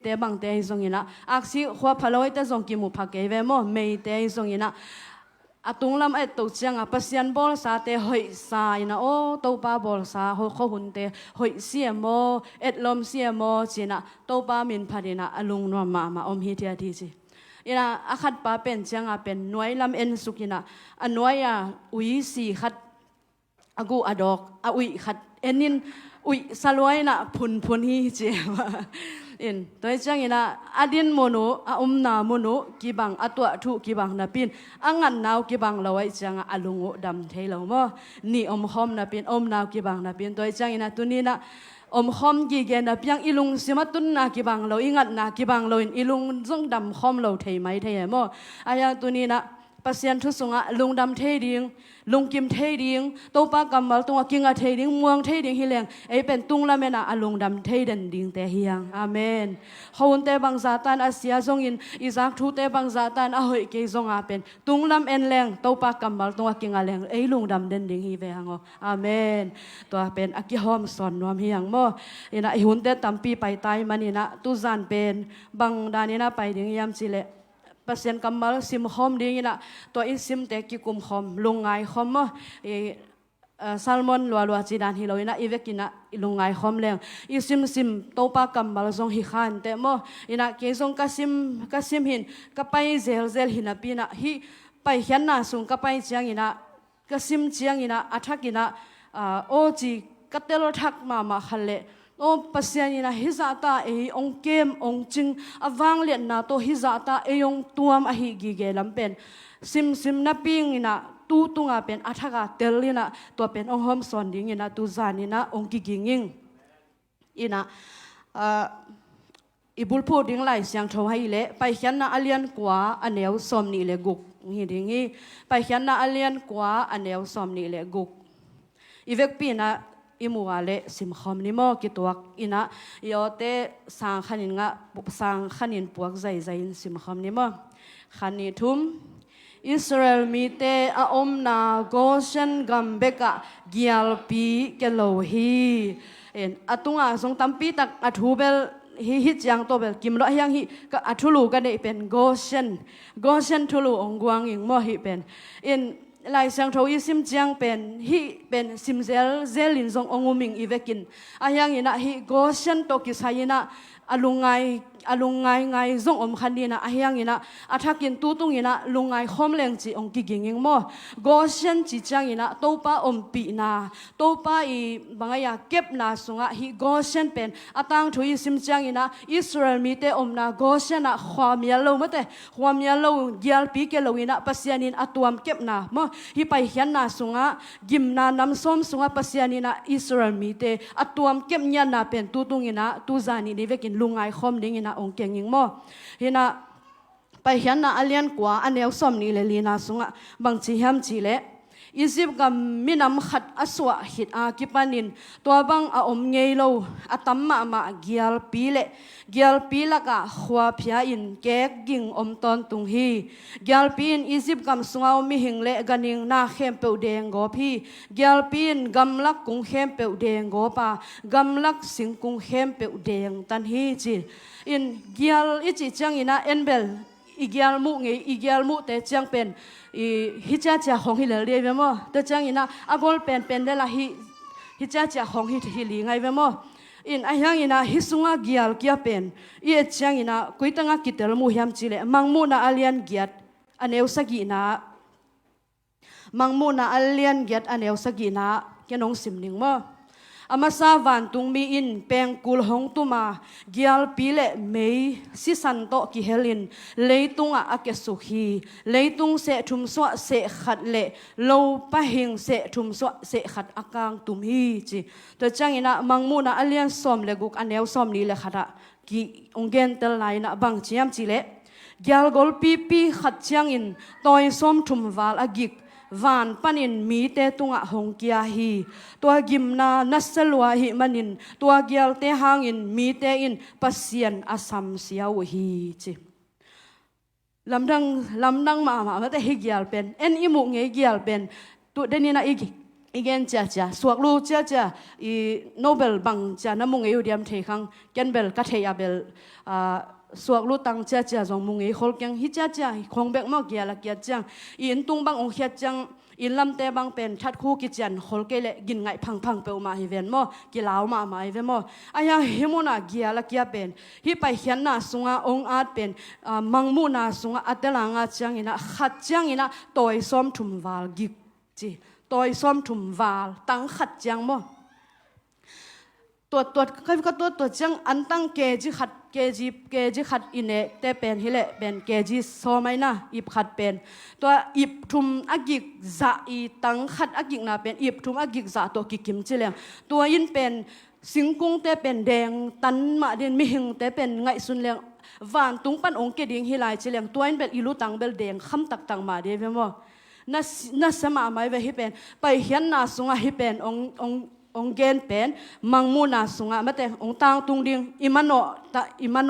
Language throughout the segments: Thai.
แต่บางแต่ส่งยินะอักษิขวาพลอยแต่ส่งกิมุพักเกเวโมไม่แต่ส่งยินะอตุงลำไอตุเชียงปัสยันบอลสาเตหอยสายนะโอโตปาบอลสาหอยข้อหุ่นเตหอยเสียโมเอ็ดลมเสียโมจีนะโตปามินพาดินะอลุงนวมมาอมฮิตยาทีจียินะอาคัดปาเป็นเชียงเป็นหน่วยลำเอ็นสุกินะอันหน่วยอุยสีขัดอากูอดอกอุยขัดเอ็นนินอุยสลวยนะพุนฮีจีอินตัวเจ้าอย่างน่ะอดินโมโนนาโมโนกีบังตัวทุกีบังนับปินงันนาวกีบังเราไว้จังอลุงดำเทลงมั้นี่หอมนับปินนาวกีบังนับปินตัวเจ้าอย่างน่ะตัวนี้น่ะหอมกีเกนับยังอิลุงสิมาตุนนากีบังเรางันนากีบังเราอิลุงจงดำหอมเราเทไหมเทมั้อายาตัวนี้น่ะปัสยันทุสงะลุงดำเทดิงลุงกิมเทดิงโตปากำมัลตัวกิงะเทดิงม่วงเทดิงฮิเลงเป็นตุงละเมนะอลุงดำเทดินดิงเตเฮียงอาเมนเขาอุนเตบังซาตันอาเซียซงอินอิซักทูเตบังซาตันอาหอยเกยซงอาเป็นตุงลำเอ็นแรงโตปากำมัลตัวกิงะแรงลุงดำเดินดิงฮีเวหังอาเมนตัวเป็นอากิฮอมสอนนวมเฮียงโมอินะหุนเตตัมปีไปตายมันอินะตุจานเป็นบังดานินะไปดิงยามจิเลปัสยันกำมัลซิมหอมดีนะตัวอิซิมเตกิกุมหอมลุงไงหอมซัลมอนลัวจีดานฮิโลอินะอีเวกินะลุงไงหอมแรงอิซิมโตปากำมัลซงฮิขันเตโมอินะเกซงกัสซิมหินกับไปเซลหินะปีนะฮิไปเขียนนะสุงกับไปเจียงอินะกัสซิมเจียงอินะอัฐกินะโอจีกัตเตลทักมาขันเลโอ้ปัสยานีนะฮิซาตาองเกมองจิงอวังเลียนนะโตฮิซาตาองตัวมหิกิเกลัมเป็นซิมนับปิงนะตุงาเป็นอัฐกาเตลลีนะตัวเป็นองหอมสอนดิงนะตุจานีนะองกิกิงิงอีนะอีบุลพูดิงไลเสียงโทให้เละไปเขียนนะอเลียนกว่าอันเนวสอมนี่เลกุกนี่ดิงี้ไปเขียนนะอเลียนกว่าอันเนวสอมนี่เลกุกอีเวกปีนะอิมัวเลสิมคอมนิโมกิตัวอินะยอเตสังขันินงะสังขันินปวกใจสิมคอมนิโมขันนิทุมอิสราเอลมีเตอมนาโกชันกัมเบกะกิอัลปีเกโลฮีตุงสงตัมปีตักอทูเบลฮิตยังตัวเบลกิมโลยังฮิก็อทูลูกันได้เป็นโกชันทูลูองกวางอิงโมฮิเป็นลายเสียงโทยิซิมจังเป็นฮิเป็นซิมเซลินซงองุมิงอีเวกินอายังอินะฮิโกชันโตกิสายนะอลุงไงซงคันดีนะอายังอินะอาทักินตุงอินะลุงไงคอมเลงจีองกิกิงิงโมโกชันจีจังอินะโตปาปีนาโตปาบางอย่างเก็บนาสุงะฮิโกชันเป็นอาตังโทยิซิมจังอินะอิสราเอลมีเตนาโกชันนะความยาโลมะเตความยาโลเกียลปีเกโลอินะปัสยานินอตัวมเก็บนาโมฮิไปเขียนนาสุงะกิมนานำส้มสุงะปัสยานินะอิสราเอลมีเตอตัวมเก็บยันนาเป็นตุงอินะตุจานินิเวกินลุงไงคอมดิงอินะองเก่งยิงโมเห็นนะไปเห็นนะอเลียนกว่าอันเนวสมนี่เลยลีนาสุงะบางทีฮัมจีเลอียิปต์กับมินำขัดอสวะหิดอากิปานินตัวบังอมเงยโลอตัมมาเกียลปีละกะขวาพยาอินเกกกิงตอนตุงฮีเกียลปีนอียิปต์กับสุงเอามิหิงเลกันิงนาเข้มเปียวแดงโกพี่เกียลปีนกำลักกุงเข้มเปียวแดงโกปากำลักสิงกุงเข้มเปียวแดงตันฮีจีอินเกียลอิจิจังอินะเอ็นเบลอีเกียลมุแต่จังเป็นฮิจาจ่าของฮิเลเรียเวมอแต่จังอินะอากอลเป็นได้ละฮิจาจ่าของฮิลีไงเวมออินอายังอินะฮิสุงะเกียลเกียเป็นจังอินะกุยตังกิเตลมูฮิมจิเลมังมูนาอาเลียนเกียดอันเอวสกีนะมังมูนาอาเลียนเกียดอันเอวสกีนะแกน้องสิมนิงมออามาซาวันตุงมีอินเปงกุลหงตุมาเกียลปีเลเมย์ซิสันโตกิเฮลินเลยตุงอาเกสุขีเลยตุงเสทุมสวะเสขัดเลโลปะหิงเสทุมสวะเสขัดอากางตุมฮีจีตัวจังอินะมังมูนาอเลียนซอมเลกุกอันเอวซอมนี้เลขัดะกิองเกนเตลไลนะบังเจียมจีเลเกียลกอลปีขัดจังอินตอยซอมทุมวาลอากิกวานปันินมีเตตุงะหงเกียฮีตัวกิมนานัสลวะหิมันินตัวเกียลเตหางอินมีเตอินปัสยันอสัมเสียวฮีจิลำดังมาแต่ฮิเกียลเป็นอิมุเงเกียลเป็นตัวเดนินะ อีกอย่างจ้าสวกลูจ้าอีโนเบลบังจ้าน้ำมุงเอวเดียมเทคังแกนเบลกัทเฮียเบลสวกลูตังจ้าจงมุงเอฮอลยังฮิจ้าคงเบกมอกเกียละเกียจังอินตุงบังองเฮียจังอินลำเตบังเป็นชัดคู่กิจันฮอลเกเลกินไงพังเปอมาฮิเวนโมกิลาวมาฮิเวนโมอายังฮิมุนาเกียละเกียเป็นฮิไปเขียนนาสุงาองอาจเป็นมังมูนาสุงาอัตลางาจังอินะขัดจังอินะตอยซ้อมถุมวาลกิกจีตอยซ้อมถุมวาลตั้งขัดจังโมตัวก็ตัวจังอันตั้งเกจิขัดอินเนแต่เป็นฮิเลเป็นเกจิโซไม่นะอิบขัดเป็นตัวอิบทุมอากิกจะอีตั้งขัดอากิกนาเป็นอิบทุมอากิกจะตัวกิกิมจิเลงตัวยินเป็นสิงกุ้งแต่เป็นแดงตันมาเดนมิหิงแต่เป็นไงสุนเลงวานตุงปันองเกดิงฮิลายจิเลงตัวยินเป็นอิลุตังเบลแดงคำตังมาเดเวมนัสมาไม่เวฮิเป็นไปเห็นนาสุงาฮิเป็นองเกนเป็นมังมูนาสุงะมาแต่องตางตุงดิงอิมันโ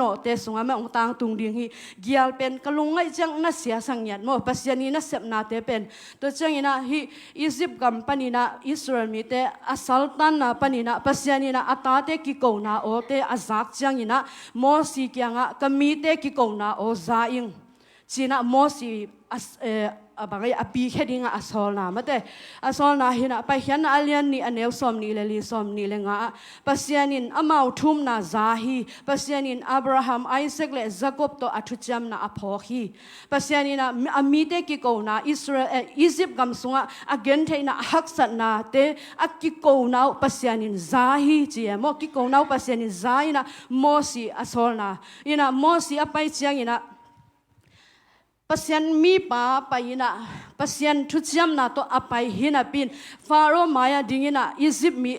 นเตสุงะมาองตางตุงดิงฮีเกียลเป็นกลุงไงจังนัสเสียสังยัดโมปัสยานีนัสเสพนาเตเป็นตัวจังอินะฮีอียิปต์กัมปนีนะอิสราเอลมีเตอัสซัลตันนะปนีนะปัสยานีนะอัตตาเตกิโกนาโอเตอาซักจังอินะโมสีเกียงะกมีเตกิโกนาโอซาอิงจีนะโมสีบางอย่างปีแค่ดิ้งอาสอลนามาแต่อาสอลนาหินะไปเห็นอาเลียนนี่อันเอวสอมนี่เลยลีสอมนี่เลยงะปัสยานินอามาทุ่มนาซาฮีปัสยานินอับราฮัมไอเซกและยากอบโตอัตุจัมนาอพอฮีปัสยานินะอามีเตกิโกนาอิสราเอลอียิปต์กำสุงะอาเกนเทนะฮักสันนาเตอากิโกนาปัสยานินซาฮีจีโมกิโกนาปัสยานินซาฮีนะโมสีอาสอลนาอินะโมสีอไปเชียงอินะปัสยันมีป้าไปนะปัสยันทุจยมนาตัวอไปหินะปินฟาโรห์มายาดิ่งนะอียิปต์มี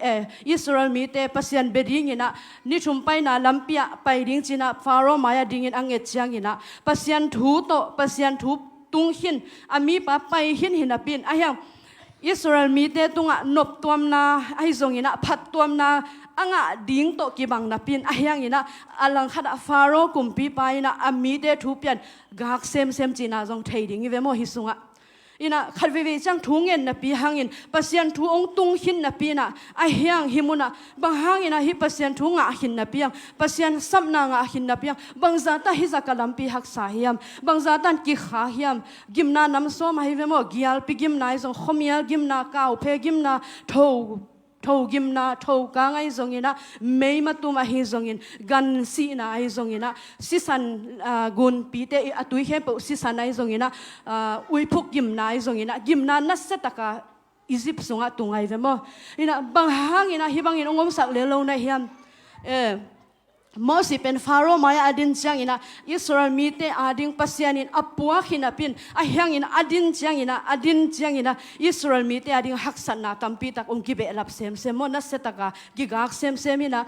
อิสราเอลมีเตปัสยันเบดิ่งนะนิชุมไปนะลำเปียไปดิ่งจีนะฟาโรห์มายาดิ่งอังเอจยังนะปัสยันทูโตปัสยันทูตุงหินอามีป้าไปหินนะปินอายังอิสราเอลมีเตตุงะนบตัวมนาไอซงนะพัดตัวมนาอังดิ่งโตกีบังนับปินอายังนะอลังขัดฟาโรห์กุมปีไปนะอามีเดทูเปียนกักเซมจีน่าจงเทดิ่งเวโมฮิสุงะอินะขัดเวจังทุ่งเงินนับปีหางอินปัสยันทูองตุงหินนับปีนะอายังฮิมุนะบางหางอินะฮิปัสยันทูงะหินนับปียังปัสยันซับนางะหินนับปียังบางซาตาฮิจักลัมปีหักสาฮิยมบางซาตันกิขาฮิยมกิมนาน้ำส้มให้เวโมกิยัลปีกิมนาจงขมียลกิมนาเกาเพกิมนาโทกิมนาโทกางไอซงอินะไม่มาตุมาฮิซงอินกันสีนาไอซงอินะสิสันกุนปีเตอตุยเข้ปสิสันไอซงอินะอุยพุกกิมนาไอซงอินะกิมนานัสเซตกาอียิปต์สงะตุงไอเวมอินะบางหางอินะฮิบังอินองมสักเลโลนะฮิยมโมสิเป็นฟาโรห์มายาอดินจังอินะอิสราเอลมีเตอดิงปัสยานินอปัวขินะปินอายังอินะอดินจังอินะอิสราเอลมีเตอดิงฮักสันนาตัมปีตักองกิเบลับเซมโมนัสเซตกากิกากเซมอินะ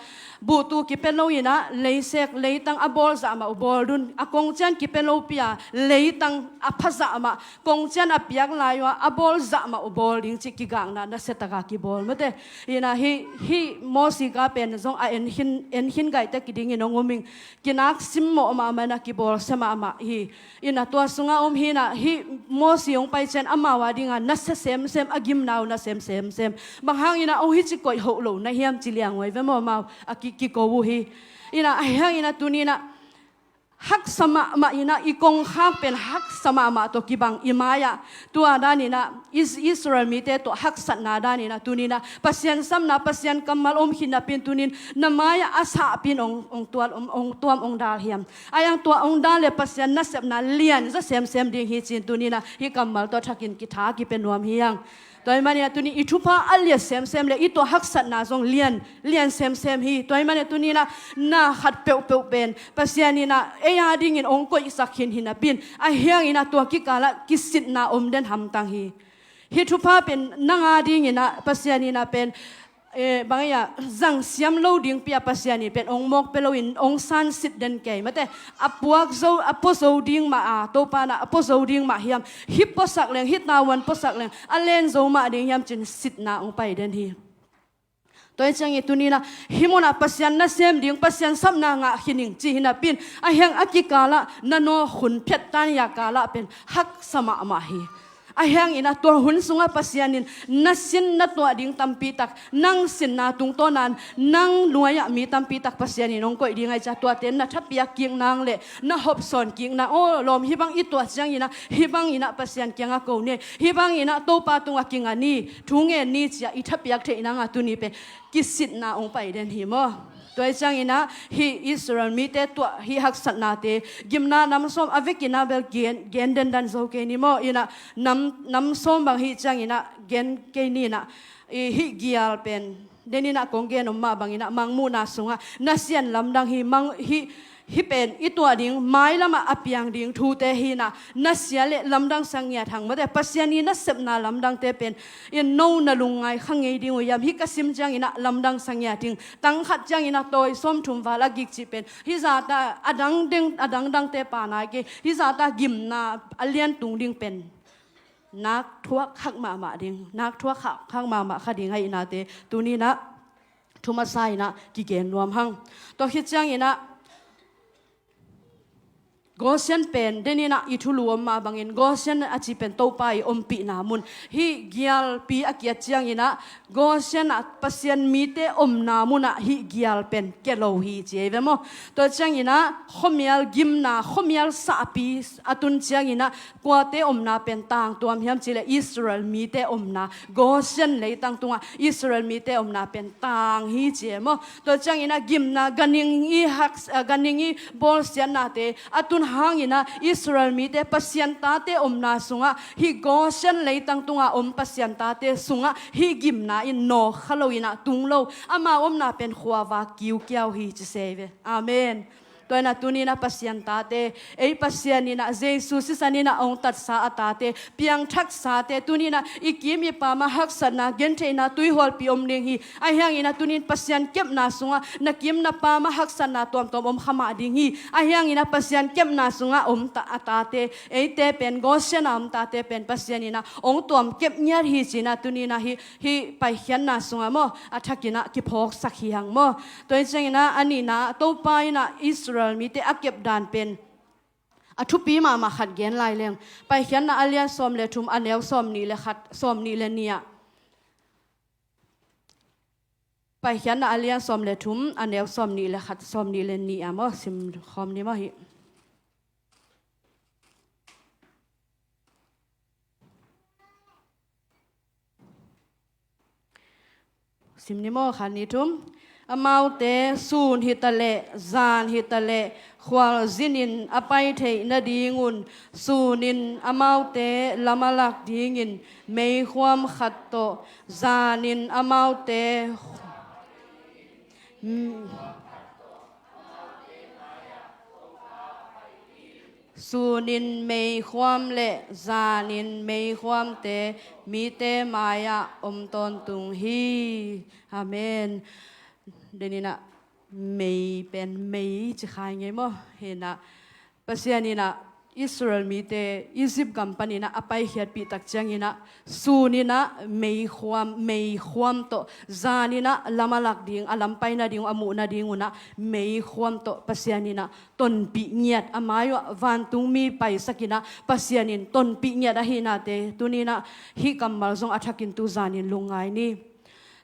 บูตูกิเป็นโลอินะเลเซกเลตังอบอลซามาอบอลดุนอกงจันกิเป็นโลปียเลตังอภัซามากงจันอปียกลายวะอบอลซามาอบอลดิงจิกิกางนานัสเซตกากิบอลมาเตอินะฮิโมสิกาเป็นซงเอ็นหินไกเตดิ่งอินองมิงกินักซิมโมมามันนักกิบอลเสมามาฮีอินะตัวสุงาฮีนะฮีโมสิองไปเชนอามาวาดิงานัสเซมอากิมนาวนัสเซมบางหางอินะองฮิจิกอยโหโลนะเฮียมจิเลียงไว้เวมอมาอากิโกวูฮีอินะหางอินะตุนีนะฮักสมามาอินะอีกงข้ามเป็นฮักสมามาตัวกิบังอิมายะตัวด้านนี้นะอิสราเอลมีเตตัวฮักสันนาด้านนี้นะตัวนี้นะปัสยันซ้ำนะปัสยันกัมมัลหินนะเป็นตัวนี้นามายะอาสาเป็นองตัวองดาลเฮียมอายังตัวองดาลเลยปัสยันนัสเซบนะเลียนจะเซมดิ่งฮิจินตัวนี้นะฮิกัมมัลตัวทักินกิทากิเป็นรวมเฮียงตัวมันเนี่ยตัวนี้อิทุพาอัลเลียเซมเลยอิตัวฮักสันนาจงเลียนเซมฮีตัวมันเนี่ยตัวนี้นะน่าขัดเปลเป็นปัสยานีนะยาดิ่งอินองก็อิสักหินนะปินไอเฮียงอินะตัวกิกาละกิสิตนาเดนทำตังฮิทุพาเป็นนางาดิ่งอินะปัสยานีนะเป็นบางอย่างจังเสียมโลดิ่งปีปัสยานีเป็นองมกเป็นโลอินองซันสิทธิ์เดนเกยมาแต่อปวกโซอปโซดิ่งมาโตปานะอปโซดิ่งมาเฮียมฮิปปสักเลงฮิตนาวันปสักเลงอเลนโซมาดิ่งเฮียมจินสิทธิ์นาองไปเดนฮีตัวจังอีตุนีนะฮิมนาปัสยันนัสเซมดิ่งปัสยันซับนางะหินิงจีหินาปินอาเฮงอากิกาละนันโนขุนเพชรตันยากาละเป็นฮักสมามาฮี ahang ina tor hun sunga pasianin nasin na to ding tampitak nang sin na tung tonan nang luaya mi tampitak pasianin ong ko ding ai cha to ten na thapia king nang le na hop son king na o lom hibang itu chang ina hibang ina pasian kyanga ko ne hibang ina topa tunga king ani thunge ni cha i thapiak the ina nga tu ni pe kisit na ong pai den hi mo toy chang ina hi Israel mi te to hi hak sat na te gimna nam som avekina bel gen den dan zo ke ni mo ina nam som bang hi chang ina gen ke ni na hi gial pen denina kong gen ma bang ina mangmu na sunga nasian lamdang hi mang hi pen itwa ding mai lama apyang ding thu te hi na nasia le lamdang sangya thang ma de pasiani na sep na lamdang te pen in no na lungai khange ding yam hi kasim jang ina lamdang sangya ting tang khat jang ina toy som thum wala gik chi pen hi za ta adang dang te pa na ke hi za ta gim na alian tung ding pen nak thuak khak ma ding nak thuak khak ma kha ding hai na te tu ni na thuma sai na ki gen nuam hang to hi chang ina Goshen pen denina ituluam ma bangin Goshen achi pen topa I ompi namun hi gial pi akia chiang ina Goshen pasian mite namuna hi gial pen kelo hi chevemo to chiang ina khomial gimna khomial sapi atun chiang ina kwate omna pen tang tuam hiam chile Israel mite omna Goshen le tang tunga Israel mite omna pen tang hi chemo to chiang ina gimna ganing I hak ganing I bol sian na te atun hangina Israel mi te pasianta te omna sunga hi Goshen leitang tunga pasianta te sunga hi gimna in no khaloina tunglo ama omna pen khwawa kiu kiau hi chiseve amen toina tunina pasianta te ei pasianina Jesus sisanina ong tat sa atate piang thak sa te tunina ikim I pa ma hak sana gentheina tuihol pi omning hi ahyang ina tunin pasian kep na sunga nakim na pa ma hak sana tom om khama ding hi ahyang ina pasian kep na sunga om ta atate ei te pen Goshen am ta te pen pasianina ong tom kep nyar hi china tunina hi pai hian na sunga mo athakina ki phok sakhi hang mo toy chengina anina topa ina Israel mi te akep dan pen athupi ma khat gen lai leng pai hian na alian som le thum aneu som ni le khat som ni le nia pai hian na alian som le thum aneu som ni le khat som ni le ni amo sim khom ni ma hi sim ni mo khan ni thum amaute sun hitale zan hitale khwal zinin apai thei na dingun sunin amaute lamalak dingin mei khwam khatto zanin amaute sunin mei khwam le zanin mei khwam te mi te maya ton tung hi amen denina mei pen mei chi khai nge mo hena pasianina Israel mi te Egypt company na apai hiat pi tak changina sunina mei khwam to zanina lamalak ding alampai na ding amu na dinguna mei khwam to pasianina ton pi ngiat amayo vantung mi pai sakina pasianin ton pi ngiat a hina te tunina hi kamal zong athakin tu zanin lungai ni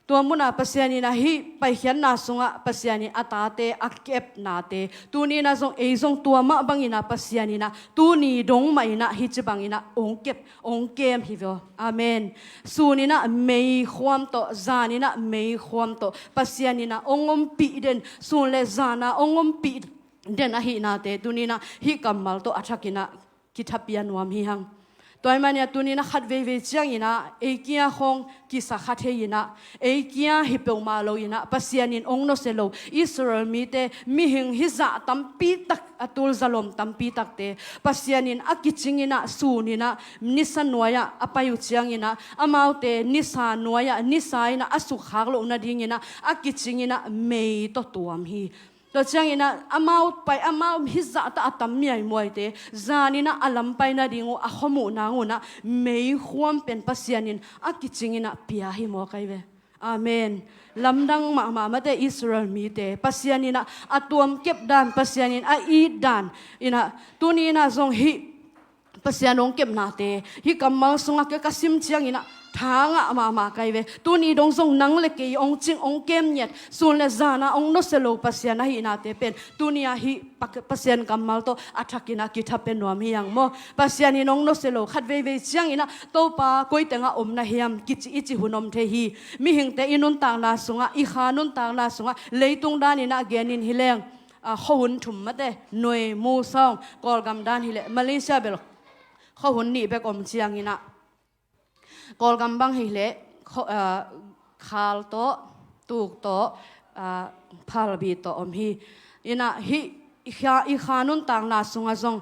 tua muna pasianina hi pai hian na sunga pasiani atate akep na te tuni na zong zong tua ma bangina pasianina tuni dong mai na hi chibangina ong kem hi vo amen sunina mei khwam to zanina mei khwam to pasianina ongom pi den sun le zana ongom pi den a hi na te tuni na hi kamal to athakina kithapian wam hi hang toy mania tunina khatve ve chiang ina ekia khong ki sa khathe ina ekia hipeu ma lo ina pasianin ong no selo Israel mi te mi hing hiza tampi tak atul zalom tampi tak te pasianin akichingina sunina nisanwaya apayu chiang ina amaute nisanwaya nisaina asu khaglo na dingina akichingina mei to tuam hi to changina amount pai amount hiza ta atammi ai moite zanina alampai na dingu ahomu nanguna mei khwam pen pasianin akichingina pia hi mo kaiwe amen lamdang ma te Israel mi te pasianina atuam kep dan pasianin a I dan ina tunina zong hi ปัสยานงเก็บนาเตฮิกำมังสงะเกกสิมเชียงอินะทางะมาไกเวตัวนี้ดงทรงนังเล็กองจิงองเกมเนี่ยส่วนเลจานะองนสโลปัสยานะฮินาเตเป็นตัวนี้ฮิปัสยานกำมัลโตอัฐกินะกิทับเป็นนวมฮิยังโมปัสยานีนงนสโลขัดเวเชียงอินะโตปาโกยเตงะอมนะเฮียมกิจอิจิหุนอมเทฮีมีหิงเตอินุนต่างนาสงะอิขานุนต่างนาสงะเลยตุงดานินะเกนินฮิเลงข้าหุ่นถุมมาเตหน่วยมูซองกอลกำดานฮิเลมาเลเซียเบลข้าหุ่นนี่เบกอมเชียงอินะกอลกำบังฮิเลคาลโตตูกโตพาลบีโตอมฮีอินะฮิอีขานุนต่างนาสงะซง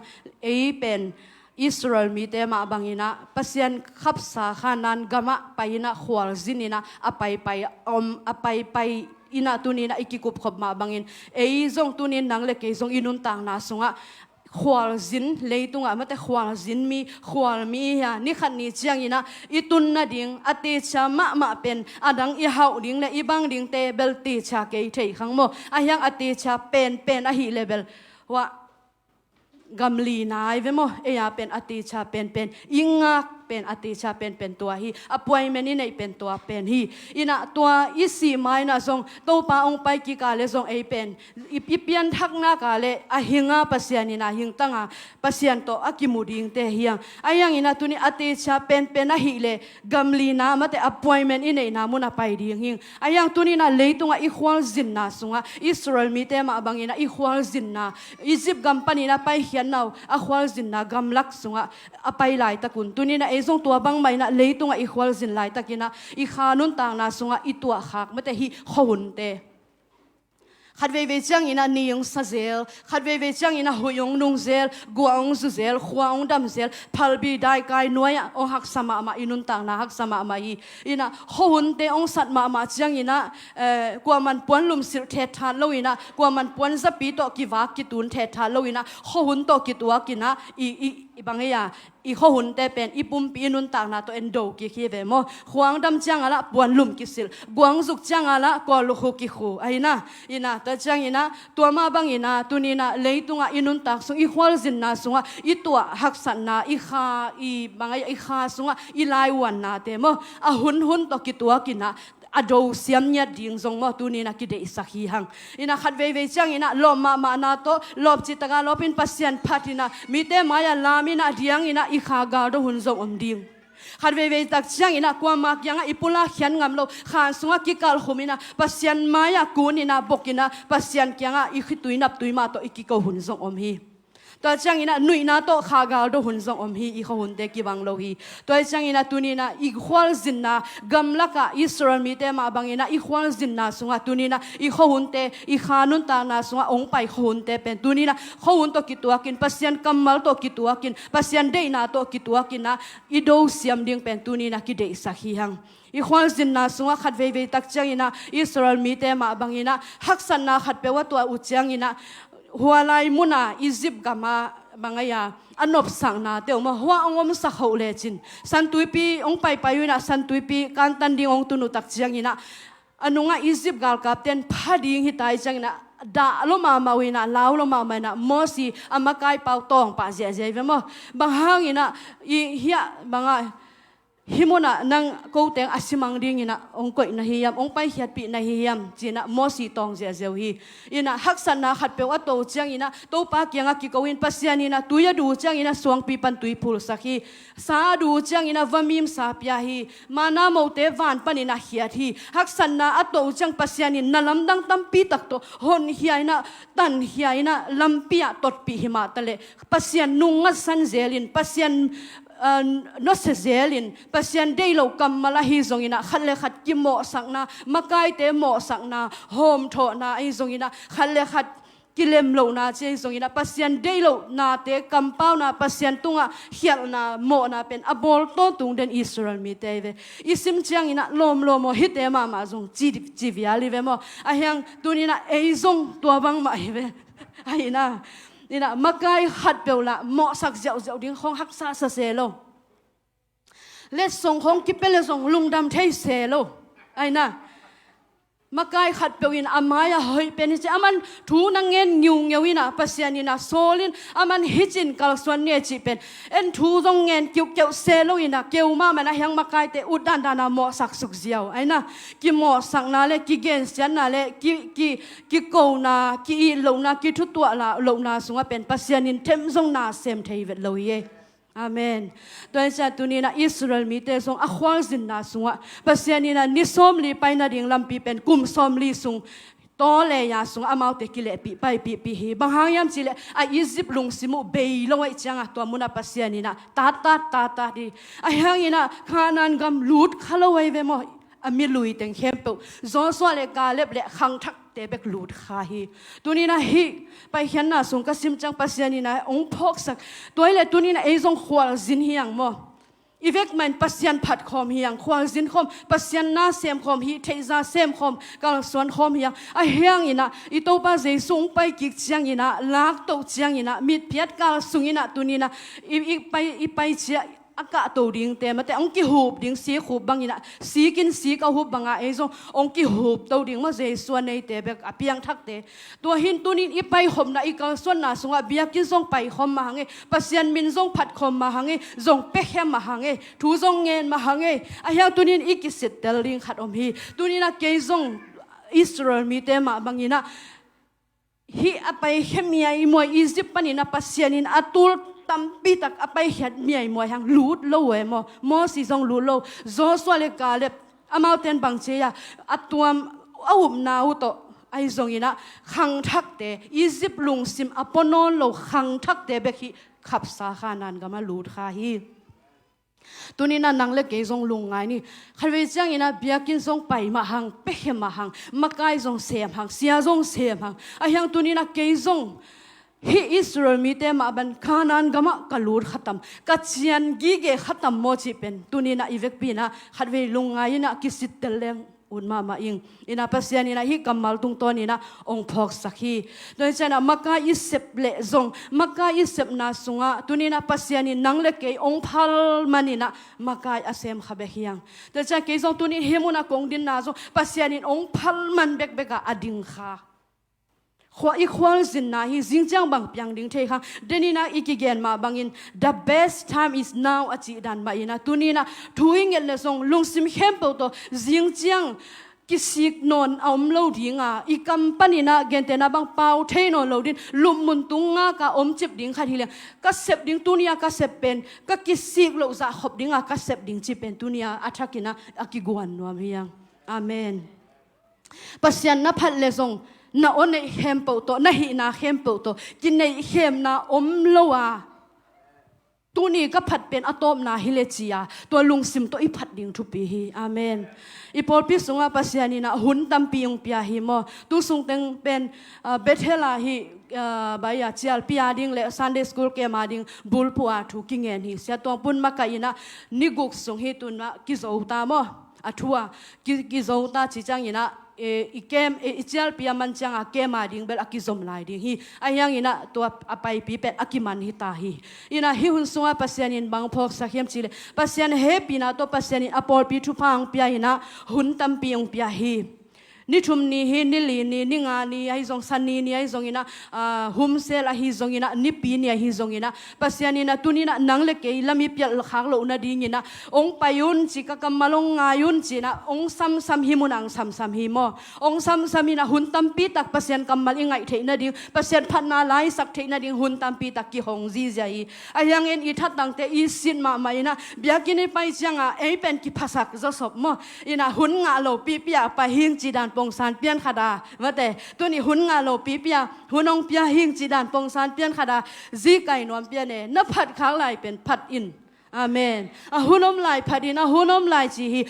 เป็นอิสราเอลมีเตมาบังอินะปัสยันขับสาขานันกามะไปนะขวาจินอินะอไปไปอินะตุนีนะอิกิกุบขบมาบังอินซงตุนีนังเล็กซงอินุนต่างนาสงะขวาจินเลยตุงะมาแต่ขวาจินมีขวามีฮะนี่ขันนี้เจียงอินะอิตุนนาดิงอติชามะเป็นอดังอิฮาวดิงและอิบังดิงเตเบลติชาเกยเทยขังโมอายังอติชาเป็นอหิเลเบลว่ากัมลีนายเวโมเป็นอติชาเป็นอิงากเป็นอติชาเป็นตัวฮีอป่วยเมนี่ในเป็นตัวเป็นฮีอินะตัวอิสีไม้นะทรงโตปาองไปกิกาเลทรงเป็นอิเปียนทักนากาเลอหิงาปัสยานินะหิงตั้งปัสยันโตอากิมุดิงเตฮียังอายังอินะตุนี้อติชาเป็นนะฮีเลกัมลีนามาแต่อป่วยเมนี่ในนามุนะไปดีหิงอายังตุนี้นะเลยตุงอิควาลจินนาสงะอิสราเอลมีเตมาบังอินะอิควาลจินนาอียิปต์กัมปานีนะไปเขียนเอาอควาลจินนากัมลักสงะอไปหลายตะกุนตุนี้นะซงตัวบังไม่นะเลยตุงอีควอลสินไลตะกินะอีขานุนต่างนาสงะอีตัวขากไม่แต่ฮีขวุนเตขัดเวจังอินะนิยงซาเซลขัดเวจังอินะหุยงนุงเซลกัวองซุเซลขวาองดำเซลพัลบีได้กายนวยองหักสมามาอินุนต่างนาหักสมามาฮีอินะขวุนเตองสัตมาจังอินะกัวมันปวนลุมสิเทธานโลอินะกัวมันปวนสปีโตกิวากิตุนเทธานโลอินะขวุนโตกิตัวกินะอีบางอย่างอีข้อหุ่นแต่เป็นอีปุ่มปีนุนต่างนาตัวเอ็นโดกิคีเวโมขวางดำจังอะไรปวนลุมกิสิลกวางสุกจังอะไรกอลุกกิคูไอ้นะอินะแต่จังอินะตัวมาบังอินะตัวนี้นะเลยตุงอินุนต่างสุงอีขวาจินนาสุงอีตัวหักสันนาอีขาอีบางอย่างอีขาสุงอีลายวันนาเตโมหุ่นตกิตัวกินะอดเสียมเนี่ยดิ่งทรงมาตัวนี้นะกิเดอิสักฮีหังอินะขัดเวจังอินะลมมานาโตลบจิตกาลบินปัสยันพัดอินะมีเตมายาลามินะเดียงอินะอีขากาโดหุ่นทรงดิ่งขัดเวตักจังอินะกวามากยังอิปุลาเขียนงามโลขานสุงกิกาลขุมินะปัสยันมายากูนินะบกินะปัสยันยังอีขิตุยนับตุยมาโตอีกิโกหุ่นทรงฮีตัวจังอินะนุยนาโตขากาลโดหุ่นทรงฮีอีขหุ่นเตกิบังโลฮีตัวจังอินะตุนีนะอีขวาลจินนะกัมลักะอิสราเอลมีเตมาบังอินะอีขวาลจินนะสุงะตุนีนะอีขหุ่นเตอีขานุนตานาสุงะองไปขหุ่นเตเป็นตุนีนะขหุ่นโตกิตัวกินปัสยันกัมมัลโตกิตัวกินปัสยันเดนาโตกิตัวกินนะอีโดเสียมดิ่งเป็นตุนีนะกิเดสักฮีหังอีขวาลจินนะสุงะขัดเวตักจังอินะอิสราเอลมีเตมาบังอินะฮักสันนะขัดเปว่าตัวอุจยังอินะหัวลายมุนาอียิปต์กามาบางอย่างอันนบสังนาเตียวมาหัวองค์สักเขาเลจินสันตุยปีองไปอยู่นะสันตุยปีการตันดิงองตุนุตักเจียงอินะอันนุ่งอียิปต์กาลกับเต็นพัดยิงหิตายจังนะด่าลมาวินะลาวลมานะมอสีอามากายเป่าตองป่าเสียเวมบางห้างอินะอีเฮียบางฮิโมนะนังกูเตงอาศิมังดิ่งอินะองกอยนะฮิยามองไปเฮียปีนะฮิยามจีนะมอสีตองเสียฮีอินะฮักสันนะขัดเปว่าโตจังอินะโตปากยังกิโกวินปัสยานินะตุยดูจังอินะสวงปีปันตุยพูลสักฮีสาดูจังอินะวามิมสาปยาฮีมานาโมเตวันปันินะเฮียทีฮักสันนะอัตโตจังปัสยานินลำดังตัมปีตักโตฮอนเฮียนะตันเฮียนะลำปียตดปีหิมาตะเลปัสยานนุงงัดสันเซลินปัสยานนสเซลินปัสยันเดโลกัมมาลาฮิซงอินะขัดเลขัดกิโมสักนามาไกเตโมสักนาโฮมโถนาไอซงอินะขัดเลขัดกิเลมโลนาเจซงอินะปัสยันเดโลนาเตกัมเป้านาปัสยันตุงะเฮียนาโมนาเป็นอบอลโตตุงเดนอิสราเอลมีเตเวอิสิมจังอินะลมโมฮิตเตมาซงจีวิอาลิเวโมอายังตุนินะไอซงตัวบังมาเวไอนะนี่นะมาไกขัดเปล่าเหมาะสักเจ้าดิ้งของฮักษาเซโลเลสส่งของกิเปเลส่งลุงดำเทเซโลไอ้นะ มากายขัดเปียวินอามายาเฮยเป็นจะอามันทูนังเงินยุงเยวินะปัสยานินะโซลินอามันฮิจินกัลส่วนเนี่ยจีเป็นเอ็นทูจงเงินกิวเกี่ยวเซโลวินะเกี่ยวมามันนะยังมากายเตอุดดันดานาหมอสักสุกเจียวไอ้นะกิหมอสักนาเลกิเกนเสียนาเลกิโกนากิอีโลนากิทุตัวละโลนาสุงเป็นปัสยานินเทมจงนาเซมเทวิตโลเยอาเมนตัวนี้ตัวนี้นะอิสราเอลมีแต่ทรงอควาสินนาสุงะปัสยานีนะนิสอมลีไปนาดิ่งลำปีเป็นกุมสอมลีสุงโตเลยยาสุงอามาเตกิเลปีไปปีฮีบางหางยามจิเลไออียิปต์ลุงสิมุเบยลงไอจังตัวมุนาปัสยานีนะตาดีไอหางยีนะขานันกำลูดขลวยเวมอมีลุยเต็งเข้มเปจอสวาเลกาเล็บเลขังทักเตเบกลูดขาฮีตัวนี้นะฮีไปเขียนนะส่งกสิมจังปัสยานีนะองพกสักตัวนี้ตัวนี้นะไอซงขวาจินเฮียงมั้งอีเวกมันปัสยันผัดคอมเฮียงขวาจินคอมปัสยันน่าเสียมคอมฮีเทซาเสียมคอมกาลสวนคอมเฮียงไอเฮียงอีนะอีโตปาเจส่งไปกิกเจียงอีนะลากโตเจียงอีนะมิดเพียดกาลสุงอีนะตัวนี้นะอีไปเจียอากาศตัวดิ่งเต็มแต่องค์กิหูบดิ่งสีหูบบางอย่างสีกินสีก็หูบบางไอ้ทรงองค์กิหูบตัวดิ่งมาเจส่วนในเตะแบบเปียงทักเตะตัวหินตัวนี้อีไปห่มนะอีกส่วนน่ะสงะเบียกินทรงไปห่มมาหังเอปัสยันมินทรงผัดห่มมาหังเอทรงเป๊ะแค่มาหังเอทูทรงเงินมาหังเอไอ้ยังตัวนี้อีกิสิตเตลลิงขัดอมฮีตัวนี้นะเกยทรงอิสราเอลมีเตมาบางอย่างฮีไปเขมีไอมวยอียิปต์ปนินะปัสยันินอัตุลตั้มปีตักไปเห็ดมีไอมวยหังลูดโลเอมอสีทรงลูดโลโซสวาเลกาเล็บอามาเต็นบังเชียอัตัวอาหุมนาอุโตไอทรงอีนะขังทักเตอียิปต์ลุงซิมอปนอนโลขังทักเตเบคีขับสาขานันก็มาลูดขาฮีตัวนี้นั่นนังเล็กเกยทรงลุงไงนี่ใครไปจ้างอีนะเบียกินทรงไปมาหังเป๊ะมาหังมาไกทรงเสียมหังเสียทรงเสียมหังไอยังตัวนี้นะเกยทรงฮีอิสราเอลมีแต่มาบันขานันก็มากลูดขัดตำกัจยันกีเกขัดตำโมจิเป็นตัวนี้นะอีเวกปีนะขัดเวลุงไงนะกิสิตเตเลงอุนมาอิงอินะปัสยานีนะฮีกัมมัลตุงตัวนี้นะองพอกสักฮีโดยเฉพาะมักกะอิเซปเลซงมักกะอิเซปนาสุงะตัวนี้นะปัสยานีนังเล็กเกยองพัลมันนี่นะมักกะอาเซมขบเฮียงโดยเฉพาะเกยซงตัวนี้เฮมุนะกงดินนาซงปัสยานีองพัลมันเบกะอดิงขาขวาอีควาลสินนะฮีจิงจังบังเปียงดิ่งเทค่ะเดนี่นะอีกเกนมาบังอิน the best time is now อจิดันมาอินะตัวนี้นะทุยเงินเลยส่งลุงซิมเข้มเปิลตัวจิงจังกิสิกนอนเอามโลดิ่งอ่ะอีกัมปนินะเกนเตนะบังเปาเทนอนโลดินลุมมุนตุงงากะอมจิบดิ่งขัดทีเลียก็เสพดิ่งตัวนี้ก็เสพเป็นก็กิสิกโลจะขบดิ่งอ่ะก็เสพดิ่งจิเป็นตัวนี้อัฐกินะอักิกวนนัวเพียงอาเมนปัสยันนับพัดเลยส่งน่าอนในเข้มเปิลโตน่าหินาเข้มเปิลโตกินในเข้มน่าอมโลวาตัวนี้ก็ผัดเป็นอะตอมนาฮิเลจียตัวลุงซิมตัวอีผัดดิ่งทุปีฮีอาเมนอีพอลพิสุงอาปัสยานีนะหุ่นตัมปียงปียฮีมอตัวสุงเต็งเป็นเบเทลาฮีบายาเจียลปียดิ่งเลซันเดย์สคูลเกมาดิ่งบุลปัวทุกิงเงินฮีเสียตัวปุ่นมักกะอินะนิกุกสุงฮีตุนนะกิโซตามออัทัวกิโซตาจิจังอินะอีเกมอีเจลพิยามันจังอาเกมาดิ่งเบลอากิซอมไลดิ่งฮีอายังอินะตัวอไปปีเป็ดอากิมันฮิตาฮีอินะฮิหุนสุงาปัสยานินบางพอกสักเขียมจิเลปัสยานเฮปีนะตัวปัสยานินอปอลปีทุพังปียหินะหุนตัมปียงปียฮีนิทุมนี้ฮีนิลีนี้นิงานี้ไอซงสันนี้นี้ไอซงอินะหุมเซลฮิซงอินะนิปีนี้ฮิซงอินะปัสยานินะตุนีนะนังเล็กเอลามีเปียลขางโลนาดีงินะองไปยุนจิกะกัมมาลงงายุนจินะองซ้ำฮิมุนังซ้ำฮิโมองซ้ำอินะหุนตัมปีตักปัสยานกัมมาลิงไอเทนาดิงปัสยานพันนาไลสักเทนาดิงหุนตัมปีตักกิหงจีใจอายังเอ็นอีทัดตังเตอีสินมาไม่นะเบียกินไปจังอ่ะเอเป็นกิภาษาจะสบโมอินะหุนงาโลปีเปียไปหิงจีดานปงซานเปียนขดาว่าแต่ตัวนี้หุ่นงาโลปีเปียหุ่นองเปียหิงจีดานปงซานเปียนขดาจีไก่นวมเปียเนนับผัดข้างไหลเป็นผัดอินอาเมนหุ่นอมไหลผัดอินหุ่นอมไหลจีฮี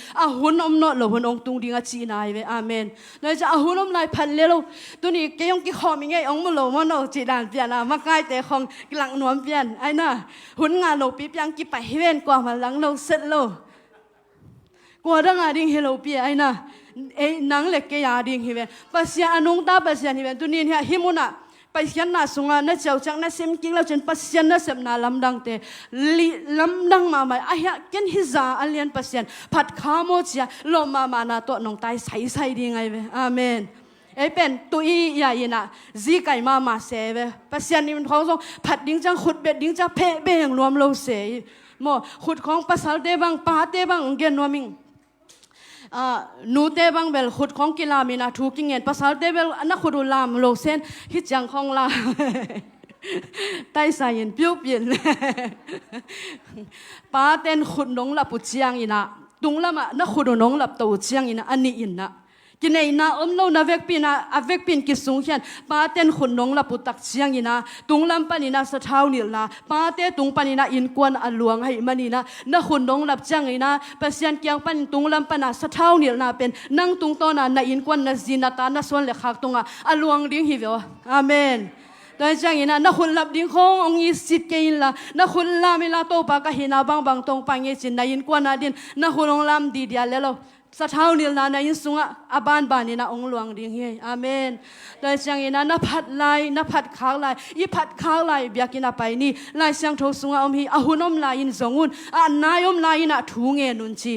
หุ่นอมโนโลหุ่นองตุงดิงาจีนายเวอาเมนโดยจะหุ่นอมไหลผัดเลโลตัวนี้เกยงกิขอมิงไงองมโลมโนจีดานเปียนะมาใกล้แต่ของหลังนวมเปียนไอ้น่ะหุ่นงาโลปีเปียงกิไปเว้นกว่ามาหลังโลเสร็จโลกว่าดังอาดิงเฮโลเปียไอ้น่ะนังเล็กเกียดิ่งฮิเวนปัสยานุงตาปัสยาฮิเวนตุนี้เนี่ยฮิมุนะไป เขียนน่ะสุงาน่ะเจ้าจังน่ะเซมกิ้งแล้วจนปัสยันน่ะเสพน่ะลำดังเตลำดังมาไอ้เหี้ยกินฮิซาอันเลียนปัสยันผัดข้าวโมเชียลมมาน่ะตัวน้องตายใส่ดีไงเว้ยอาเมนไอ้เป็นตุยใหญ่น่ะจีไก่มาเสเว้ยปัสยันนี่มันเขาส่งผัดดิ้งจังขุดเบ็ดดิ้งจังเพะเบงรวมโลเสยโมขุดของปัสสาวะเตบังปาเตบังเกนวมิงนูเตบังเบลขุดของกีฬามีนาทูกิงเงินภาษาเตเบลนักขุดลามโลเซนฮิจังของลาไต้สายินปิ้วเปลี่ยนป้าเต้นขุดน้องหลับปุจียงอินะตุงละมานักขุดน้องหลับตัวจียงอินะอันนี้อินนะกินไอ้นาเรานาเวกปินะอเวกปินกิสุงเขียนป้าเต้นขุดน้องหลับปุตักจียงอินะตุงลำปานินะสะเท้านิลนะป้าเต้ตุงปานินะอินกวนอลวงให้มันนี่นะนักขุดน้องหลับจียงอินะเปเซียนเกียงปันตุงลำปานะสะเท้านิลนะเป็นนั่งตุงตอนะนะอินกวนนะจีนาตานะส่วนเล็กขากตุงอ่ะอลวงดิ้งฮิวอาเมนโดยจังอินะนักขุนลับดิ้งคงองยิสิทธิ์เกินละนักขุนลามิลาโตปากะหินาบางตรงปังเยจินนายินกวนนาดินนักขุนองลำดีเดียเลโลสะเท้านิลนายินสุงะอาบานนี่นะองหลวงดิ้งเฮอาเมนโดยจังอินะนับผัดลายนับผัดขาวลายอีผัดขาวลายเบียกินาไปนี่ลายเสียงโทสุงะอมฮีอาหุนอมลายินสงุนนายอมลายินะทูเงนุนชี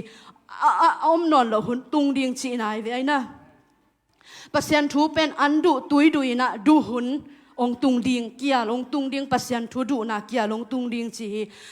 อมนอนละหุนตุงดิ้งชีนายเว้ยนะปัสยันทูเป็นอันดุตุยดุยนะดูหุนองตุงดิงเกียลงตุงดิงปัสยันทุดูนาเกียลงตุงดิงจี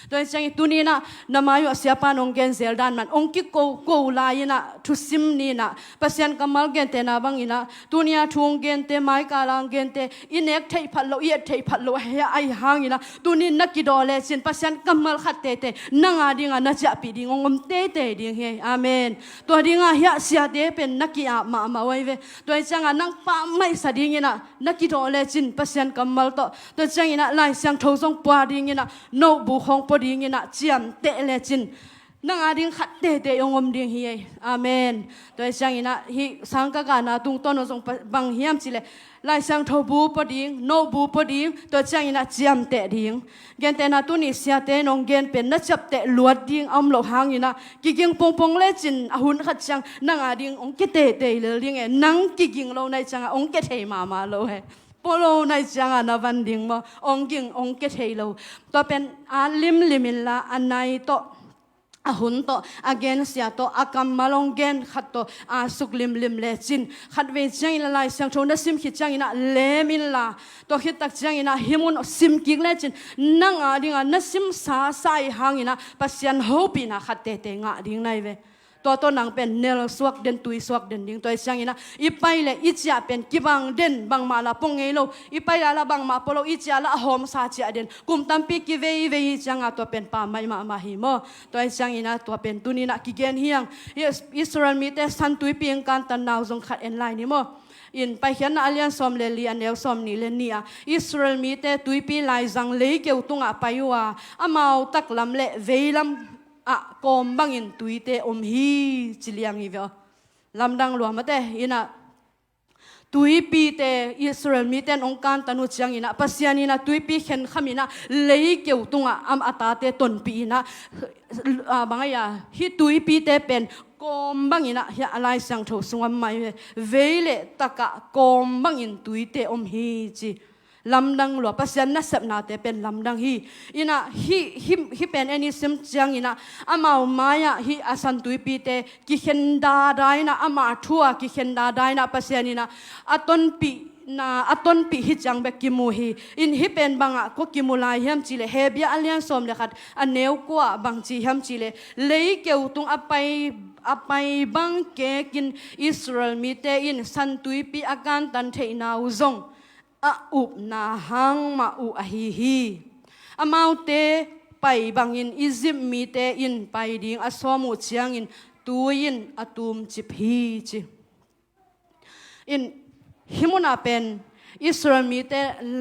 โดยจังตุนีนะนามายุเสียปานองเกนเซลดานมันองกิโกลายนะทุซิมนีนะปัสยันกำมัลเกนเตนาบังอินะตุนียทุงเกนเตไมกาลังเกนเตอินเอกเทพัลโลเอเทพัลโลเฮียไอหางอินะตุนีนักกิดอเลสินปัสยันกำมัลขัดเตนังอาดิงานาจะปีดิงองเตดิงเฮอาเมนตัวดิงาเฮียเสียเตเป็นนักกิอามาไว้เวโดยจังนังป้าไม่สะดิงอินะนักกิดอเลสินปัสยันกำมัลโตตัวจังอินะลายเสียงโทซงปวาดิงอินะโนบุคงปดิงอินะเจียมเตเลจินนังอาดิงขัดเตยองอมดิงเฮียอาเมนตัวจังอินะฮิสังกกานาตุงต้นซงบังเฮียมจิเลลายเสียงโทบูปดิงโนบูปดิงตัวจังอินะเจียมเตดิงเกนเตนาตุนิเสียเตนองเกนเป็นนัจับเตลวดดิงอมโลหางอินะกิกิงปงเลจินอาหุนขัดจังนังอาดิงองเกเตเลดิงเอนังกิกิงโลในจังองเกเทมาโลเฮปโลในจังนาวันดิ่งมาองกิงองเกเทโลตัวเป็นอาลิมิลลาอันไหนโตอาหุนโตอาเกนเสียโตอากำมาลงเกนขัดโตอาสุกลิมเลจินขัดเวจังอินลายเสียงโทนซิมขิดจังอินะเลมิลลาตัวขิดตักจังอินะฮิมุนซิมกิกเลจินนังอาดิงานัซิมสาไซหางอินะปัสยันโฮปินะขัดเตงาดิ่งในเวตัวนังเป็นเนลสวกเดนตุยสวกเดนดิ้งตัวเสียงอินะอีไปเลยอีเจียเป็นกิบังเดนบังมาลาปงเงโลอีไปละบังมาปโลอีเจียละหอมซาเจียเดนกุมตัมปีกิเวจังตัวเป็นป่าไม่มาหิมตัวเสียงอินะตัวเป็นตุนีนะกิเกนเฮียงอิสราเอลมีแต่สันตุยเพียงการตันนาวจงขัดเอ็นไลน์นี่มั้งอินไปเขียนอาเลียนซอมเลลีอันเอลซอมนี่เลนี่อ่ะอิสราเอลมีแต่ตุยปีไลจังเลยเกี่ยวตุงอ่ะไปว่าอามาตักลำเละเวลำกอมบังอินตุยเตอมฮีจิเลียงอีเวอลำดังหลวงมาเตอินะตุยปีเตอิสราเอลมีเตนองค์การตนุจังอินะปัสยานินะตุยปีเข็นขมินะเลยเกี่ยวตุงอ่ะอัตาเตตนปีนะบางอย่างฮิตุยปีเตเป็นกอมบังอินะเฮียอะไรสังโทสงไม่เวเลตะกะกอมบังอินตุยเตอมฮีจิลำดังหลวงปัสยันนัสนาเตเป็นลำดังฮีอินะฮีเป็นอันนี้ซิมจังอินะอามาไมายะฮีอาสันตุยปีเตกิเขนดาได้นะอามาทัวกิเขนดาได้นะปัสยันอินะอัตนปีนะอัตนปีฮิจังเบกิมูฮีอินฮีเป็นบางอ่ะก็กิมูลายฮัมจิเลเฮเบียอันเลียนสมเลขัดอันเนวกว่าบางจีฮัมจิเลเลยเกี่ยวตุงอไปบางเกกินอิสราเอลมีเตอินสันตุยปีอาการตันเทนาวซงอุบนาหังมาอุอฮีอามาเตไปบางอินอิจิปมีเตอินไปดิ่งอสมุเชียงอินตัวอินอตุมจิพีจิอินฮิมุนาเป็นอิสราเอลมีเต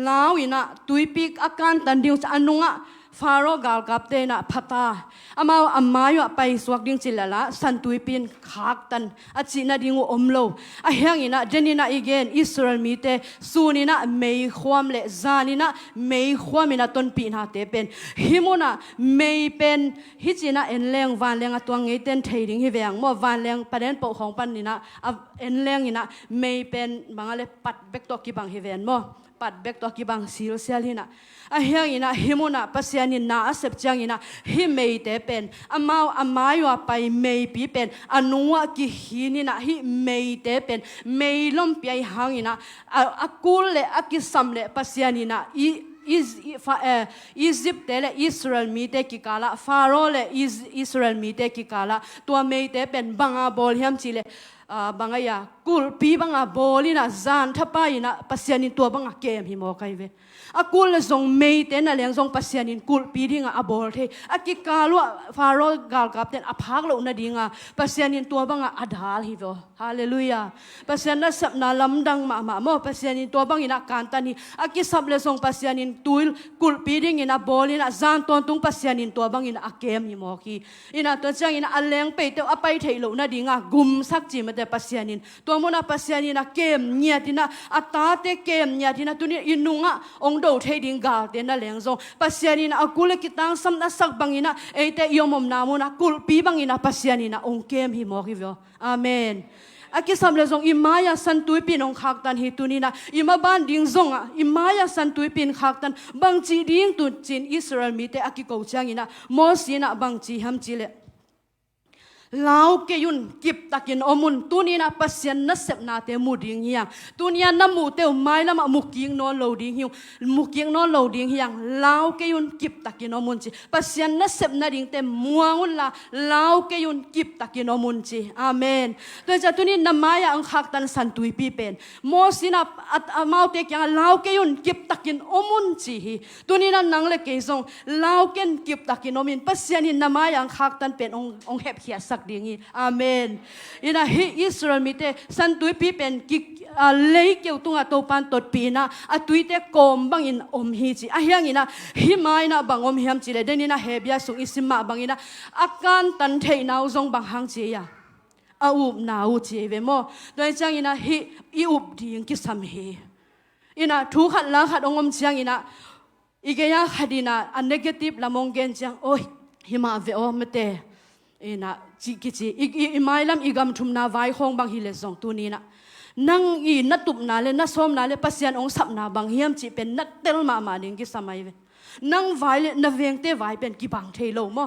ลาวอินะตุยปีกอาการตันดิ่งจะอนุงะฟาโรกาลกับเตนะพัตตาอามาอยู่ไปสวกดิ่งจิลละสันตุยปีนขากตันอาจินาดิ่งอมโลอาเฮียงอินะเจนินะอีเกนอิสราเอลมีเตสูนินะไม่ความเลจานินะไม่ความมินะต้นปีนาเตเป็นฮิมุนะไม่เป็นฮิจินะเอ็นแรงวันแรงตัวเงยเต้นเทดิ่งฮิเวียงมั่ววันแรงประเด็นปกของปันนี่นะเอ็นแรงอินะไม่เป็นบางอะไรปัดเบกตอกีบังฮิเวียนมั่ว ปัดเบกตัวกิบังซิลเซียลินะอาเฮียงอินะฮิมุนะปัสยานินาอาเซบจังอินะฮิเมย์เตเป็นอามาวอามายว่าไปเมย์ปีเป็นอนุวกิฮินินะฮิเมย์เตเป็นเมย์ล้มเปียหังอินะอากูเลอากิสัมเลปัสยานินะอียิปต์เตเลอิสราเอลมีเตกิกาลาฟาโรห์เลอิสราเอลมีเตกิกาลาตัวเมย์เตเป็นบังอาบอลเฮียมจิเลบางอย่างกูปีบางอาบอลินะจานทับไปนะปัสยานิตัวบางอาเกมฮิโมไกเวอากูเลซงเมย์เตนะเลี้ยงซงปัสยานิกูปีดิ่งอาบอลเทอากิกาลัวฟาโรห์กาลกับเตนอาพักโลนะดิ่งอาปัสยานิตัวบางอาดาลฮิโวฮาเลลูยาปัสยานะสับนาลำดังมาโมปัสยานิตัวบางอินะการตันฮีอากิสับเลซงปัสยานิตุยกูปีดิ่งอินะบอลินะจานตอนตุงปัสยานิตัวบางอินะอาเกมฮิโมกีอินะตัวจังอินะอัลเลงไปเตอไปเทโลนะดิ่งอากุมสักจิมเตปัสยานิตัวมุนาปัสยานินะเกมเนียตินะอัตตาเตเกมเนียตินะตัวนี้อินุงะองโดเทดิงกาเตนะเลี้ยงซงปัสยานินะอากุเลกิตังสัมนัสักบังอินะเอเตยอมนามุนะกุลปีบังอินะปัสยานินะองเกมฮิโมกิวอาเมนอากิสัมเลซงอิมายาสันตุยปินองขักตันฮิตุนีนะอิมาบันดิงซงอ่ะอิมายาสันตุยปินขักตันบังจีดิงตุจินอิสราเอลมีเตอากิโกจังอินะโมสีนะบังจีฮัมจีเลลาวเกยุนกิบตักินอมุนตุนีนะปัสยันนัสเซบนาเตมูดิงเฮียงตุนีน้ำมูเตวไม้ละมามุกิงนอนโลดิงเฮียงมุกิงนอนโลดิงเฮียงลาวเกยุนกิบตักินอมุนจีปัสยันนัสเซบนาดิงเตมัวงุนละลาวเกยุนกิบตักินอมุนจีอาเมนตัวจะตุนีน้ำมายาอังคักตันสันตุยปีเป็นโมสินะอัตมาเตกยังลาวเกยุนกิบตักินอมุนจีตุนีนะนังเลเกยซงลาวเกนกิบตักินอมินปัสยันน้ำมายาอังคักตันเป็นองเฮบเขียสักดิ่งอาเมนอินะฮิอิสราเอลมีเตสันตุยปีเป็นกิเลย์เกี่ยวตุงโตปันตดปีนะตุยเตกอมบังอินอมฮีจีอายังอินะฮิมายนะบังอมฮิมจีเลเดนินะเฮบียสุอิสิมาบังอินะอาการตันเทนาวซงบังฮังจียาอุบนาวจีเวโมโดยจังอินะฮิอุบดิงกิสัมฮีอินะทุกขัดละขัดองมจังอินะอีกอย่างขัดินะอันเนกาทีฟละมงเกนจังโอ้ยฮิมาเวโอเมเตอินะจิกิจิอีไม่ลำอีกำทุมนาไว้คงบางฮิเลซงตัวนี้นะนั่งอีนัดตุบนาเลนัดส้มนาเลปัสยันองสับนาบางเฮียมจิเป็นนัดเตลมาดิ่งกิสมัยเวนั่งไว้เลนัดเวียงเตไว้เป็นกิบังเทโลมอ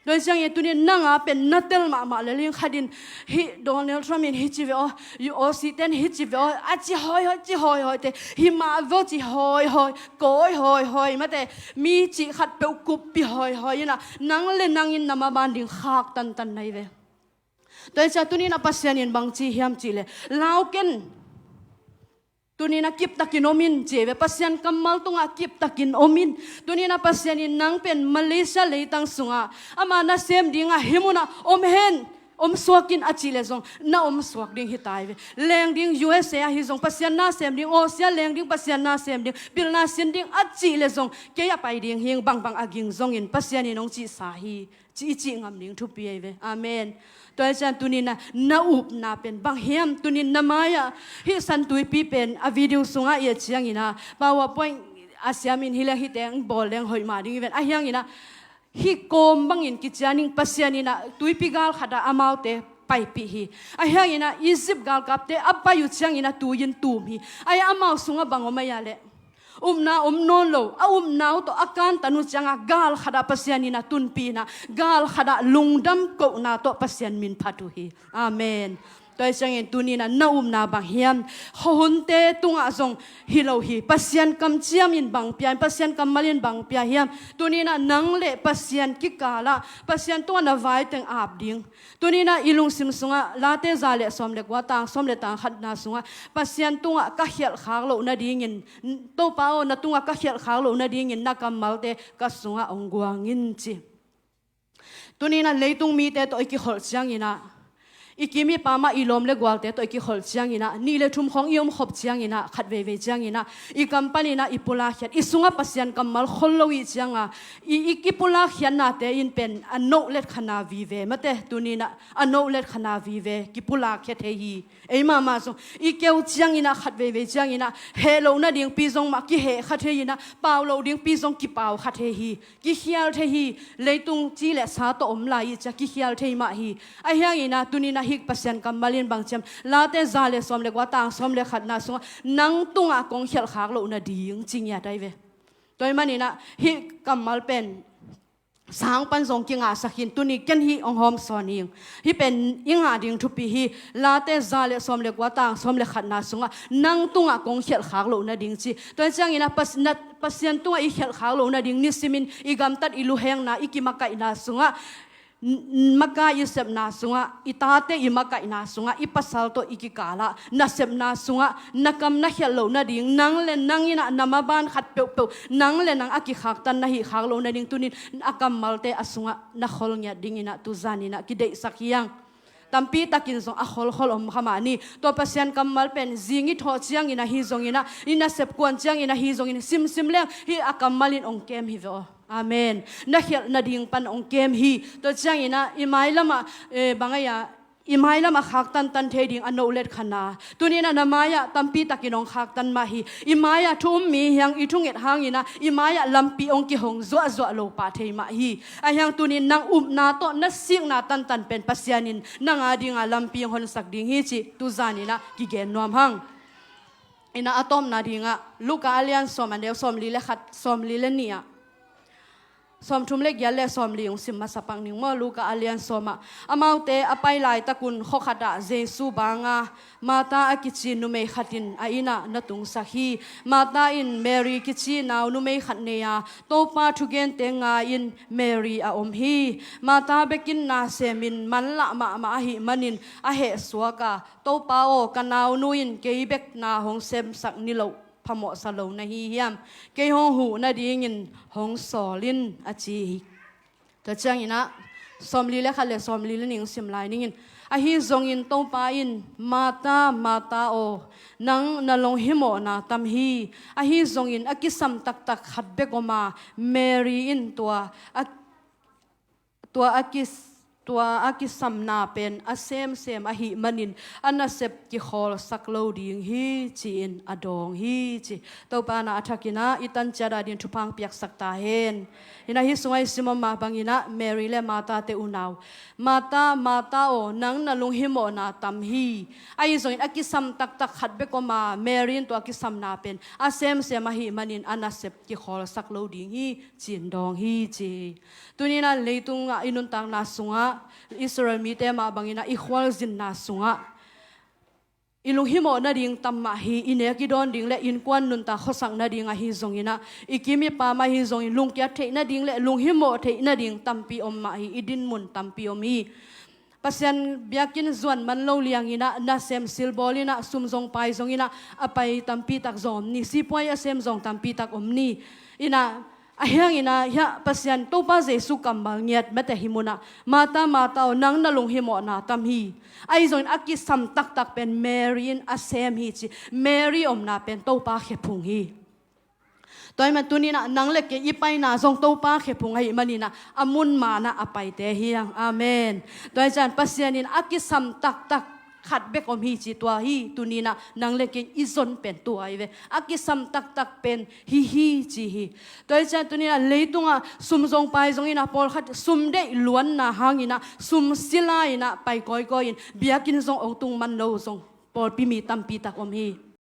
โดยเฉพาะตัวนี้นั่งเป็นนัดเตลมาเลยเลี้ยงขัดินฮิโดนัลด์ทรัมป์ฮิจิเวอยูโอซีเตนฮิจิเวออาจิฮอยจิฮอยเตฮิมาเวจิฮอยโกยฮอยมาแต่มีจิขัดเปวกุบปีฮอยนะนั่งเล่นนั่งอินนามาบันดิ่งขากตันในเวโดยเฉพาะตัวนี้นะปัสยานินบางจีเฮียมจีเลยลาวเกนตัวนี้นะกิบตะกินอมินเจเวปัสยันกัมมัลตุงกิบตะกินอมินตัวนี้นะปัสยันินนังเป็นมาเลเซียเลยตังสุงอามานะเซมดิ่งหิมุนะอมเฮนอมสวกินอาจิเลซงน่าอมสวกดิ่งฮิตายเวแรงดิ่ง USA ฮิซงปัสยันน่าเซมดิ่งโอเซียแรงดิ่งปัสยันน่าเซมดิ่งบิลน่าเซมดิ่งอาจิเลซงเกียไปดิ่งหิงบางอากิงซงอินปัสยันินองจิสาฮีจิงามดิ่งทุบเปียเวอาเมนตัวฉันตุนินะน่าอุบน่าเป็นบางเฮียมตุนินน่ามายาฮิสันตุยปีเป็นอวิดีโอสุงาเอียเชียงอินะบ่าวป่วยอาเซียมินฮิเลฮิเตงบอลเลงหอยมาดิ่งอีเวนอาเฮียงอินะฮิโกมบางอินกิจานิงปัสยานินะตุยปีกาลขัดอามาวเตไปปีฮีอาเฮียงอินะอียิปต์กาลกับเตอับไปอยู่เชียงอินะตุยินตูมฮีอายอามาวสุงาบางอมายาเลนานอนโลนาวตัวอาการตนุจังกาลขดาปัสยานินะตุนปีนะกาลขดาลุงดำโกนาตัวปัสยานมินพัตุฮีอาเมนตัวจังเงินตุนีนะนาบางเฮียมหุนเตตุงอาซงฮิโลฮีปัสยันกำเจียมินบางเปียนปัสยันกำมาลินบางเปียเฮียมตุนีนะนังเละปัสยันกิกาละปัสยันตัวนาไว้เต็งอาบดิ่งตุนีนะอิลุงซิมสุงะลาเตซาเลสอมเล็กว่าต่างสอมเล็กต่างขัดนาสุงะปัสยันตัวกะเขียลขางโลนาดิ่งโตป้าโอนาตัวกะเขียลขางโลนาดิ่งนักำมัลเตกะสุงะองกวางินจีตุนีนะเลยตุงมีเตตัวอีกขอลจังอินะอีกิมีปามาอีลมเลกวาลเตตัวอีกขอลจังอินะนี่เลทุมของยมขบจังอินะขัดเวจังอินะอีกัมปานีนะอีปุลาเขียนอีสุงะปัสยันกัมมัลขลวิจังอีกิปุลาเขียนนาเตอินเป็นอันโนเลตขนาวีเวมาเตตัวนี้นะอันโนเลตขนาวีเวกิปุลาเขียนเฮีไอมาส่งอีเกวจังอินะขัดเวจังอินะเฮโลนะดิ่งปีซงมากิเฮขัดเฮีนะเปาโลดิ่งปีซงกิเปาขัดเฮีกิเฮียลเฮีเลยตุงจีเลสาโตอมลายจะกิเฮียลเทมาฮีไอเฮียอินะตัวนี้นะ na hik pasyan kamalin bang chem late zale som le kwa tang som le khat na sunga nang tunga kong khel khak lo na ding chingya dai ve toy manina hi kamal pen sang pan zong kinga sakhin tuni ken hi ong hom soning hi pen inga ding thupi hi late zale som le kwa tang som le khat na sunga nang tunga kong khel khak lo na ding chi toy chang ina pasyan tunga i khel khak lo na ding ni simin igam tat ilu heng na ikimaka ina sunga maka isep na sunga itate imaka ina sunga ipasal to ikikala nasep na sunga nakam na hello na ding nang le nang ina namaban khat pe pe nang le nang aki khak tan na hi khak lo na ding tunin akam malte asunga na khol nya ding ina tu zanina kidei sakyang tampi takin zong a khol om khamani to pasyan kamal pen zingi tho chiang ina hi zong ina sep kwan chiang ina hi zong ina sim leng hi akamalin ong kem hi vo amen na khel na ding pan ong kem hi to chiang ina imai lama bangaya imai lama khak tan the ding ano let khana tunina namaya tampi takin ong khak tan ma hi imaya thum mi hyang ithunget hangina imaya lampi ong ki hong zo lo pa thei ma hi a hyang tunin nang na to na sing na tan pen pasyanin nanga dinga lampi hon sak ding hi chi tu zanina ki gen nom hang ina atom na dinga luka alian som ande som li le khat som li le nia som thum le gyal le som li ong sim ma sapang ning mo luka alian soma amaute apai lai takun khokhada jesu banga mata akichi nu mei khatin aina natung sahi mata in mary kichi naw nu mei khatneya topa thugen tenga in mary a om hi mata bekin na semin manla ma hi manin a he suaka topa o kanaw nuin keibek na hong sem sak nilo phamo salo na hi hiam ke hong hu na ding in hong solin achi to chang ina somli le khale somli le ning sim lai ning in a hi zong in to pa in mata o nang nalong himo na tam hi a hi zong in akisam tak khat be goma mary in tua akisam na pen a sem a hi manin anasep ki khol saklo ding hi chin adong hi chi to pa na athakina itan chara din thupang piak sakta hen ina hi sungai simama bangina mary le mata te unaw mata o nang nalung himo na tam hi ai zong akisam tak khat be ko ma mary to akisam na pen a sem a hi manin anasep ki khol saklo ding hi chin dong hi chi tunina leitunga inun tang na sunga Israel mi tema bangina ikhwal zin na sunga ilung himo na ding tamma hi ineki don ding le in kwan nun ta khosang na ding a hi zongina ikimi pa ma hi zong lung kya the na ding le lung himo the na ding tampi om ma hi idin mun tampi om hi pasyan biakin zuan man lo liangina na sem silbolina sumzong pai zongina apai tampi tak zom ni sipoi a sem zong tampi tak om ni ina ahyang ina ya pasyan topa jesu kambal ngiat mate himuna mata o nang nalung himo na tam hi ai zon akisam tak pen mary in asem hi chi mary om na pen topa khepung hi toy man tunina nang leke ipai na zong topa khepung hi manina amun mana apai te hiang amen toy jan pasyanin akisam tak khat bek om hi chi tua hi tunina nang lekin izon pen tua ive akisam tak pen hi chi hi toy cha tunina leitunga sumjong pai jong ina pol khat sumde luan na hangina sum sila ina pai koi in biakin jong ong tung man lo jong pol pimi tampi tak om hi